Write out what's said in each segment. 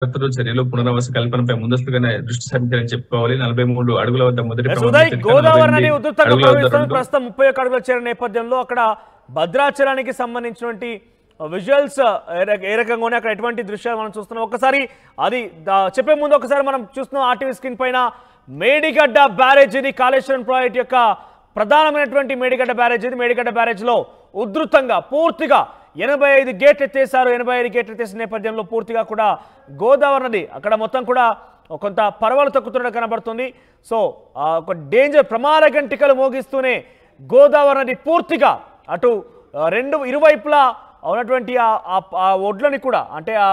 జాగ్రత్తలు, చర్యలు, పునరావాస కల్పనపై ముందస్తుగానే దృష్టి సారించారని చెప్పుకోవాలి. 43 అడుగుల వద్ద మొదటి ఉదయ్, గోదావరి నది ఉధృతంగా ప్రవహిస్తుంది. 2 ప్రస్తుతం 31 అడుగుల చేరిన నేపథ్యంలో అక్కడ భద్రాచలానికి సంబంధించినటువంటి విజువల్స్ ఏ రకంగా ఉన్నాయి, అక్కడ ఎటువంటి దృశ్యాలు మనం చూస్తున్నాం. ఒకసారి అది చెప్పే ముందు ఒకసారి మనం చూస్తున్నాం ఆర్టీవీ స్క్రీన్ పైన మేడిగడ్డ బ్యారేజ్. ఇది కాళేశ్వరం ప్రాజెక్ట్ యొక్క ప్రధానమైనటువంటి మేడిగడ్డ బ్యారేజ్. ఇది మేడిగడ్డ బ్యారేజ్ లో ఉధృతంగా పూర్తిగా 85 గేట్లు ఎత్తేసారు. 85 గేట్లు ఎత్తేసిన నేపథ్యంలో పూర్తిగా కూడా గోదావరి నది అక్కడ మొత్తం కూడా కొంత పరవలు తొక్కుతున్నట్టు కనబడుతుంది. సో ఒక డేంజర్ ప్రమాద గంటికలు మోగిస్తూనే గోదావరి నది పూర్తిగా అటు ఇరువైపులా ఉన్నటువంటి ఆ ఒడ్లని కూడా అంటే ఆ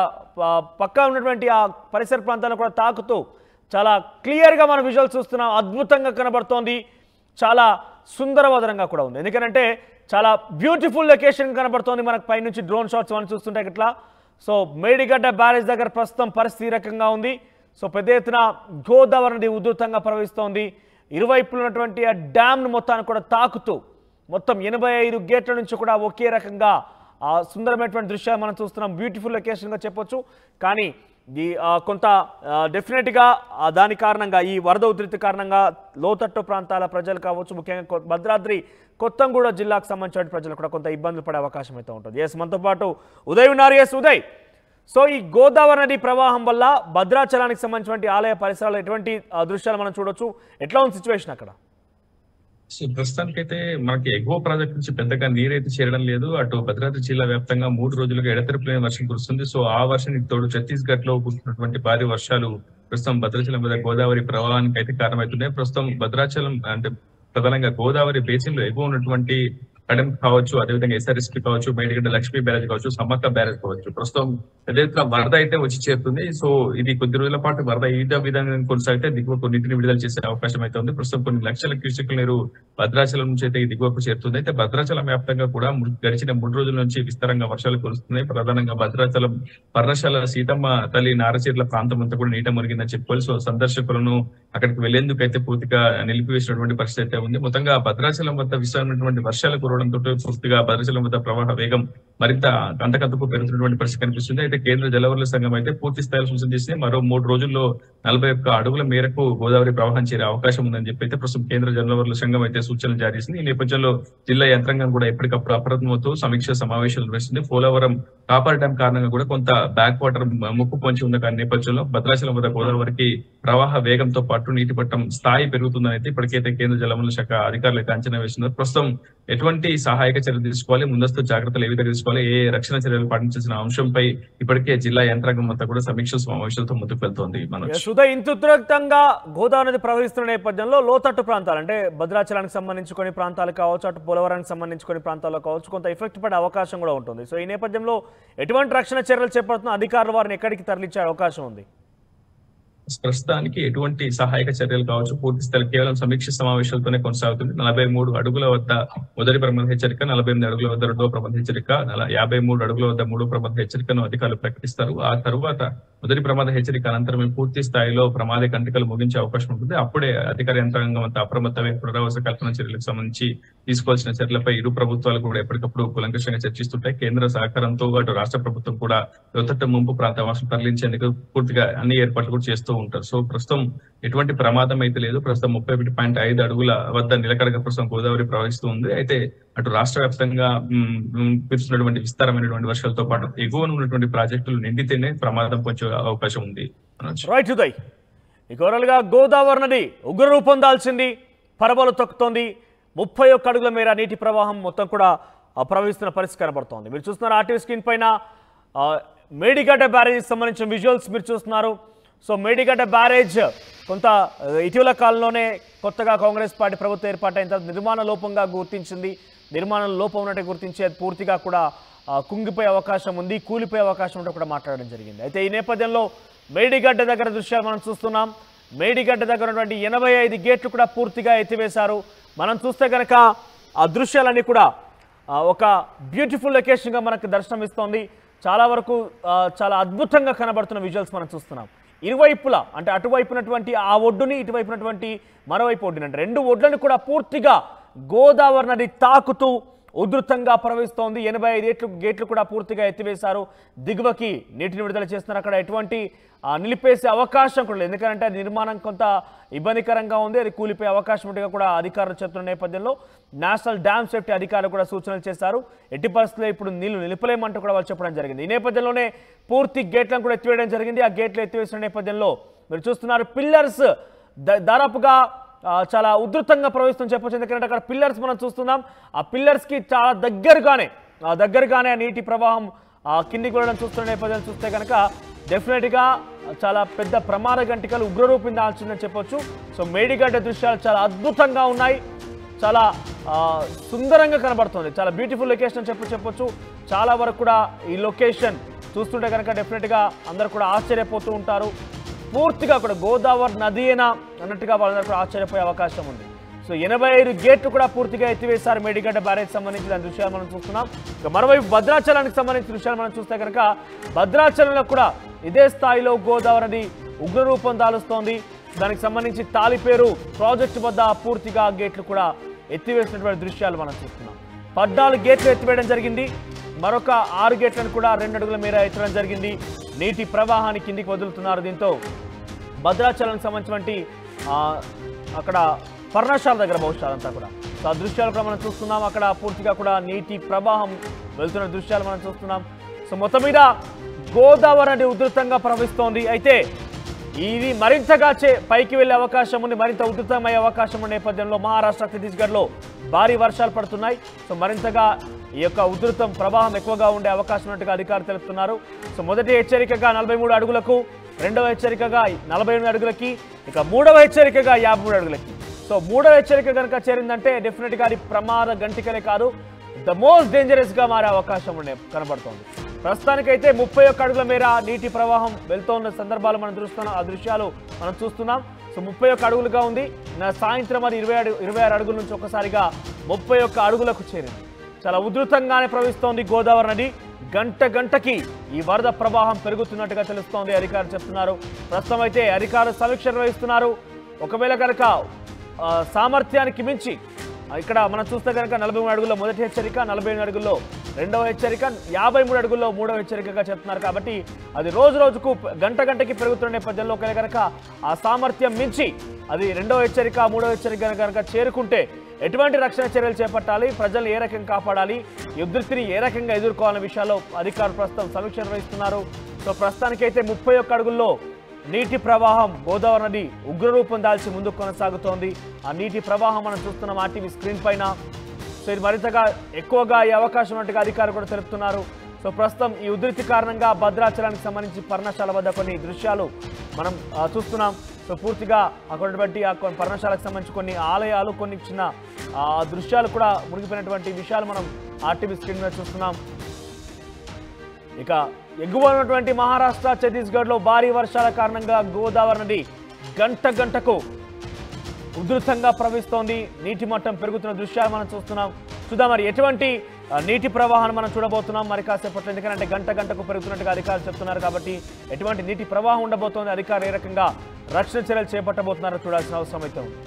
పక్క ఉన్నటువంటి ఆ పరిసర ప్రాంతాలను కూడా తాకుతూ చాలా క్లియర్గా మనం విజువల్స్ చూస్తున్నాం. అద్భుతంగా కనబడుతోంది, చాలా సుందరవదనంగా కూడా ఉంది. ఎందుకంటే చాలా బ్యూటిఫుల్ లొకేషన్ కనబడుతోంది మనకు పైనుంచి డ్రోన్ షాట్స్ మనం చూస్తుంటే ఇట్లా. సో మేడిగడ్డ బ్యారేజ్ దగ్గర ప్రస్తుతం పరిస్థితి రకంగా ఉంది. సో పెద్ద ఎత్తున గోదావరి నది ఉధృతంగా ప్రవహిస్తోంది. ఇరువైపులు ఉన్నటువంటి ఆ డ్యామ్ను మొత్తాన్ని కూడా తాకుతూ మొత్తం 85 గేట్ల నుంచి కూడా ఒకే రకంగా సుందరమైనటువంటి దృశ్యాలు మనం చూస్తున్నాం. బ్యూటిఫుల్ లొకేషన్గా చెప్పొచ్చు. కానీ కొంత డెఫినెట్గా దాని కారణంగా ఈ వరద ఉధృతి కారణంగా లోతట్టు ప్రాంతాల ప్రజలు కావచ్చు, ముఖ్యంగా భద్రాద్రి కొత్తగూడ జిల్లాకు సంబంధించిన ప్రజలు కూడా కొంత ఇబ్బందులు పడే అవకాశం అయితే ఉంటుంది. ఎస్, మనతో పాటు ఉదయ్ ఉన్నారు. ఎస్ ఉదయ్, సో ఈ గోదావరి నది ప్రవాహం వల్ల భద్రాచలానికి సంబంధించిన ఆలయ పరిసరాలు ఎటువంటి దృశ్యాలు మనం చూడొచ్చు, ఎట్లా ఉంది సిచ్యువేషన్ అక్కడ? ప్రస్తుతానికైతే మనకి ఎగువ ప్రాజెక్ట్ నుంచి పెద్దగా నీరైతే చేరడం లేదు. అటు భద్రాద్రి జిల్లా వ్యాప్తంగా 3 రోజులుగా ఎడతెరిపిలేని వర్షం కురుస్తుంది. సో ఆ వర్షానికి తోడు ఛత్తీస్గఢ్ లో కురుస్తున్నటువంటి భారీ వర్షాలు ప్రస్తుతం భద్రాచలం మీద గోదావరి ప్రవాహానికి అయితే కారణమవుతున్నాయి. ప్రస్తుతం భద్రాచలం అంటే ప్రధానంగా గోదావరి బేసిన్ లో ఎగువ ఉన్నటువంటి కడెం కావచ్చు, అదేవిధంగా ఎస్ఆర్ఎస్పీ కావచ్చు, మేడిగడ్డ లక్ష్మీ బ్యారేజ్ కావచ్చు, సమ్మక్క బ్యారేజ్ కావచ్చు, ప్రస్తుతం ఏదైతే వరద అయితే వచ్చి చేరుతుంది. సో ఇది కొద్ది రోజుల పాటు వరద ఈ విధంగా కొనసాగితే దిగువకు నీటిని విడుదల చేసే అవకాశం అయితే ఉంది. ప్రస్తుతం కొన్ని లక్షల క్యూసెక్ల నీరు భద్రాచలం నుంచి అయితే దిగువకు చేరుతుంది. అయితే భద్రాచలం వ్యాప్తంగా కూడా గడిచిన 3 రోజుల నుంచి విస్తారంగా వర్షాలు కురుస్తున్నాయి. ప్రధానంగా భద్రాచలం పర్ణశాల సీతమ్మ తల్లి నారచీర్ల ప్రాంతం అంతా కూడా నీట మునిగిందని చెప్పుకోవాలి. సో సందర్శకులను అక్కడికి వెళ్లేందుకు అయితే పూర్తిగా నిలిపివేసినటువంటి పరిస్థితి అయితే ఉంది. మొత్తంగా భద్రాచలం వద్ద విస్తారమైనటువంటి వర్షాలు కురవడంతో పూర్తిగా భద్రాచలం వద్ద ప్రవాహ వేగం మరింత అంతకంతకు పెరుగుతున్నటువంటి పరిస్థితి కనిపిస్తుంది. అయితే కేంద్ర జలవనరుల సంఘం అయితే పూర్తి స్థాయిలో సూచన చేసి మరో 3 రోజుల్లో 41 అడుగుల మేరకు గోదావరి ప్రవాహం చేరే అవకాశం ఉందని చెప్పి అయితే ప్రస్తుతం కేంద్ర జలవనరుల సంఘం అయితే సూచనలు జారీ చేసింది. ఈ నేపథ్యంలో జిల్లా యంత్రాంగం కూడా ఎప్పటికప్పుడు అప్రమత్తమవుతూ సమీక్ష సమావేశాలు నిర్వహిస్తుంది. పోలవరం కాపర్ డ్యాం కారణంగా కూడా కొంత బ్యాక్ వాటర్ ముప్పు పొంచి ఉన్న నేపథ్యంలో భద్రాచలం వద్ద గోదావరికి ప్రవాహ వేగంతో పాటు నీటి మట్టం స్థాయి పెరుగుతుందని అయితే ఇప్పటికైతే కేంద్ర జలవనరుల శాఖ అధికారులు అయితే అంచనా వేస్తున్నారు. ప్రస్తుతం ఎటువంటి సహాయక చర్యలు తీసుకోవాలి, ముందస్తు జాగ్రత్తలు ఏ విధంగా తీసుకోవాలి, ఏ రక్షణ చర్యలు పాటించాల్సిన అంశంపై ఇప్పటికే జిల్లా యంత్రాంగం అంతా కూడా సమీక్ష సమావేశాలతో ముందుకు వెళ్తోంది. ఇంత ఉధృతంగా గోదావరి నది ప్రవహిస్తున్న నేపథ్యంలో లోతట్టు ప్రాంతాలు అంటే భద్రాచలానికి సంబంధించి కొన్ని ప్రాంతాలు కావచ్చు, అటు పోలవరానికి సంబంధించి కొన్ని ప్రాంతాల్లో కావచ్చు, కొంత ఎఫెక్ట్ పడే అవకాశం కూడా ఉంటుంది. సో ఈ నేపథ్యంలో ఎటువంటి రక్షణ చర్యలు చేపడుతున్న అధికారులు వారిని ఎక్కడికి తరలించే అవకాశం ఉంది? ప్రస్తుతానికి ఎటువంటి సహాయక చర్యలు కావచ్చు పూర్తి స్థాయి కేవలం సమీక్ష సమావేశాలతోనే కొనసాగుతుంది. 43 అడుగుల వద్ద మొదటి ప్రమాద హెచ్చరిక, 48 అడుగుల వద్ద 2వ ప్రమాద హెచ్చరిక, 53 అడుగుల వద్ద 3వ ప్రమాద హెచ్చరికను అధికారులు ప్రకటిస్తారు. ఆ తరువాత మొదటి ప్రమాద హెచ్చరిక అనంతరమే పూర్తి స్థాయిలో ప్రమాద కంటికలు ముగించే అవకాశం ఉంటుంది. అప్పుడే అధికార యంత్రాంగం అంతా అప్రమత్తమై పునరావాస కల్పన చర్యలకు సంబంధించి తీసుకోవాల్సిన చర్యలపై ఇరు ప్రభుత్వాలు కూడా ఎప్పటికప్పుడు కూలంకషంగా చర్చిస్తుంటాయి. కేంద్ర సహకారంతో అటు రాష్ట్ర ప్రభుత్వం కూడా లోతట్టు ముంపు ప్రాంత వాసులు తరలించేందుకు పూర్తిగా అన్ని ఏర్పాట్లు కూడా చేస్తూ ఉంటారు. సో ప్రస్తుతం ఎటువంటి ప్రమాదం అయితే లేదు. ప్రస్తుతం 31.5 అడుగుల వద్ద నిలకడగా ప్రస్తుతం గోదావరి ప్రవహిస్తూ ఉంది. అయితే అటు రాష్ట్ర వ్యాప్తంగా కురుస్తున్నటువంటి విస్తారమైనటువంటి వర్షాలతో పాటు ఎగువన ఉన్నటువంటి ప్రాజెక్టులు నిండితేనే ప్రమాదం పొందే అవకాశం ఉంది. రైట్ ఉదయ్, గా గోదావరి నది ఉగ్ర రూపం దాల్చింది, పరవలు తొక్కుతోంది. 31 అడుగుల మేర నీటి ప్రవాహం మొత్తం కూడా ప్రవహిస్తున్న పరిస్థితి కనబడుతోంది. మీరు చూస్తున్నారు ఆర్టీవీ స్క్రీన్ పైన మేడిగడ్డ బ్యారేజ్ సంబంధించిన విజువల్స్ మీరు చూస్తున్నారు. సో మేడిగడ్డ బ్యారేజ్ కొంత ఇటీవల కాలంలోనే కొత్తగా కాంగ్రెస్ పార్టీ ప్రభుత్వం ఏర్పాటైన తర్వాత నిర్మాణ లోపంగా గుర్తించింది. నిర్మాణ లోపం ఉన్నట్టు గుర్తించి అది పూర్తిగా కూడా కుంగిపోయే అవకాశం ఉంది, కూలిపోయే అవకాశం ఉంటే కూడా మాట్లాడడం జరిగింది. అయితే ఈ నేపథ్యంలో మేడిగడ్డ దగ్గర దృశ్యాలు మనం చూస్తున్నాం. మేడిగడ్డ దగ్గర ఉన్నటువంటి 85 గేట్లు కూడా పూర్తిగా ఎత్తివేశారు. మనం చూస్తే కనుక ఆ దృశ్యాలన్నీ కూడా ఒక బ్యూటిఫుల్ లొకేషన్గా మనకు దర్శనమిస్తోంది. చాలా వరకు చాలా అద్భుతంగా కనబడుతున్న విజువల్స్ మనం చూస్తున్నాం. ఇరువైపులా అంటే అటువైపునటువంటి ఆ ఒడ్డుని, ఇటువైపునటువంటి మరోవైపు ఒడ్డుని అంటే 2 ఒడ్లను కూడా పూర్తిగా గోదావరి నది తాకుతూ ఉధృతంగా ప్రవహిస్తోంది. 85 గేట్లు కూడా పూర్తిగా ఎత్తివేశారు. దిగువకి నీటిని విడుదల చేస్తున్నారు. అక్కడ ఎటువంటి నిలిపేసే అవకాశం కూడా లేదు. ఎందుకంటే నిర్మాణం కొంత ఇబ్బందికరంగా ఉంది. అది కూలిపోయే అవకాశం ఉంటే కూడా అధికారులు చెప్తున్న నేపథ్యంలో నేషనల్ డ్యామ్ సేఫ్టీ అధికారులు కూడా సూచనలు చేశారు. ఎట్టి పరిస్థితుల్లో ఇప్పుడు నీళ్లు నిలిపలేమంటూ కూడా వాళ్ళు చెప్పడం జరిగింది. ఈ నేపథ్యంలోనే పూర్తి గేట్లను కూడా ఎత్తివేయడం జరిగింది. ఆ గేట్లు ఎత్తివేసిన నేపథ్యంలో మీరు చూస్తున్నారు పిల్లర్స్ దాదాపుగా చాలా ఉధృతంగా ప్రవహిస్తుందని చెప్పొచ్చు. ఎందుకంటే అక్కడ పిల్లర్స్ మనం చూస్తున్నాం. ఆ పిల్లర్స్కి చాలా దగ్గరగానే నీటి ప్రవాహం కిందికి వెళ్ళడం చూస్తున్న నేపథ్యం చూస్తే కనుక డెఫినెట్గా చాలా పెద్ద ప్రమాద గంటికలు ఉగ్రరూపం దాల్చిందని చెప్పొచ్చు. సో మేడిగడ్డ దృశ్యాలు చాలా అద్భుతంగా ఉన్నాయి. చాలా సుందరంగా కనబడుతుంది. చాలా బ్యూటిఫుల్ లొకేషన్ అని చెప్పొచ్చు. చాలా వరకు కూడా ఈ లొకేషన్ చూస్తుంటే కనుక డెఫినెట్గా అందరూ కూడా ఆశ్చర్యపోతూ ఉంటారు. పూర్తిగా కూడా గోదావరి నదియేనా అన్నట్టుగా వాళ్ళందరూ కూడా ఆశ్చర్యపోయే అవకాశం ఉంది. సో 85 గేట్లు కూడా పూర్తిగా ఎత్తివేశారు మేడిగడ్డ బ్యారేజ్ సంబంధించి దాని దృశ్యాలు మనం చూస్తున్నాం. ఇక మరోవైపు భద్రాచలానికి సంబంధించిన దృశ్యాలు మనం చూస్తే కనుక భద్రాచలంలో కూడా ఇదే స్థాయిలో గోదావరి నది ఉగ్రరూపం దాలుస్తోంది. దానికి సంబంధించి తాలిపేరు ప్రాజెక్టు వద్ద పూర్తిగా గేట్లు కూడా ఎత్తివేసినటువంటి దృశ్యాలు మనం చూస్తున్నాం. 14 గేట్లు ఎత్తివేయడం జరిగింది. మరొక 6 గేట్లను కూడా 2 అడుగుల మేర ఎత్తడం జరిగింది. నీటి ప్రవాహాన్ని కిందికి వదులుతున్నారు. దీంతో భద్రాచలానికి సంబంధించినటువంటి అక్కడ పర్ణశాల దగ్గర బహుశా అంతా కూడా ఆ దృశ్యాలు కూడా మనం చూస్తున్నాం. అక్కడ పూర్తిగా కూడా నీటి ప్రవాహం వెళ్తున్న దృశ్యాలు మనం చూస్తున్నాం. సో మొత్తం మీద గోదావరి నది ఉధృతంగా ప్రవహిస్తోంది. అయితే ఇది మరింతగా పైకి వెళ్లే అవకాశం ఉంది. మరింత ఉధృతమయ్యే అవకాశం ఉన్న నేపథ్యంలో మహారాష్ట్ర ఛత్తీస్గఢ్లో భారీ వర్షాలు పడుతున్నాయి. సో మరింతగా ఈ యొక్క ఉధృతం ప్రవాహం ఎక్కువగా ఉండే అవకాశం ఉన్నట్టుగా అధికారులు తెలుపుతున్నారు. సో మొదటి హెచ్చరికగా 43 అడుగులకు, రెండవ హెచ్చరికగా 48 అడుగులకి, ఇక మూడవ హెచ్చరికగా 53 అడుగులకి. సో మూడవ హెచ్చరిక కనుక చేరిందంటే డెఫినెట్గా అది ప్రమాద గంటికలే కాదు, ద మోస్ట్ డేంజరస్గా మారే అవకాశం కనబడుతోంది. ప్రస్తుతానికైతే 31 అడుగుల మేర నీటి ప్రవాహం వెళ్తున్న సందర్భాలు మనం చూస్తున్నాం. ఆ దృశ్యాలు మనం చూస్తున్నాం. సో 31 అడుగులుగా ఉంది. సాయంత్రం అది 26 అడుగుల నుంచి ఒకసారిగా 31 అడుగులకు చేరింది. చాలా ఉధృతంగానే ప్రవహిస్తోంది గోదావరి నది. గంటకి ఈ వరద ప్రవాహం పెరుగుతున్నట్టుగా తెలుస్తోంది అధికారులు చెప్తున్నారు. ప్రస్తుతం అయితే అధికారులు సమీక్ష నిర్వహిస్తున్నారు. ఒకవేళ కనుక సామర్థ్యానికి మించి ఇక్కడ మనం చూస్తే కనుక 43 అడుగుల్లో మొదటి హెచ్చరిక, 48 అడుగుల్లో రెండవ హెచ్చరిక, 53 అడుగుల్లో మూడవ హెచ్చరికగా చెప్తున్నారు. కాబట్టి అది రోజుకు గంటకి పెరుగుతున్న నేపథ్యంలో కనుక ఆ సామర్థ్యం మించి అది రెండవ హెచ్చరిక, మూడవ హెచ్చరిక కనుక చేరుకుంటే ఎటువంటి రక్షణ చర్యలు చేపట్టాలి, ప్రజలు ఏ రకంగా కాపాడాలి, ఈ ఉధృతిని ఏ రకంగా ఎదుర్కోవాలనే విషయాల్లో అధికారులు ప్రస్తుతం సమీక్ష నిర్వహిస్తున్నారు. సో ప్రస్తుతానికైతే 31 అడుగుల్లో నీటి ప్రవాహం గోదావరి నది ఉగ్రరూపం దాల్చి ముందుకు కొనసాగుతోంది. ఆ నీటి ప్రవాహం మనం చూస్తున్నాం ఆర్టీవీ స్క్రీన్ పైన. సో ఇది మరింతగా ఎక్కువగా ఈ అవకాశం ఉన్నట్టుగా అధికారులు కూడా తెలుపుతున్నారు. సో ప్రస్తుతం ఈ ఉధృతి కారణంగా భద్రాచలానికి సంబంధించి పర్ణశాల వద్ద కొన్ని దృశ్యాలు మనం చూస్తున్నాం. సో పూర్తిగా అక్కడటువంటి ఆ పర్ణశాలకు సంబంధించి కొన్ని ఆలయాలు, కొన్ని చిన్న దృశ్యాలు కూడా మునిగిపోయినటువంటి విషయాలు మనం ఆర్టీవీ స్క్రీన్ మీద చూస్తున్నాం. ఇక ఎగువ ఉన్నటువంటి మహారాష్ట్ర ఛత్తీస్గఢ్లో భారీ వర్షాల కారణంగా గోదావరి నది గంటకు ఉధృతంగా ప్రవహిస్తోంది. నీటి మట్టం పెరుగుతున్న దృశ్యాలు మనం చూస్తున్నాం. చూద్దాం మరి ఎటువంటి నీటి ప్రవాహాన్ని మనం చూడబోతున్నాం మరి కాసేపట్లో. ఎందుకంటే గంటకు పెరుగుతున్నట్టుగా అధికారులు చెప్తున్నారు. కాబట్టి ఎటువంటి నీటి ప్రవాహం ఉండబోతోంది, అధికారులు ఏ రకంగా రక్షణ చర్యలు చేపట్టబోతున్నారో చూడాల్సిన అవసరం అయితే ఉంది.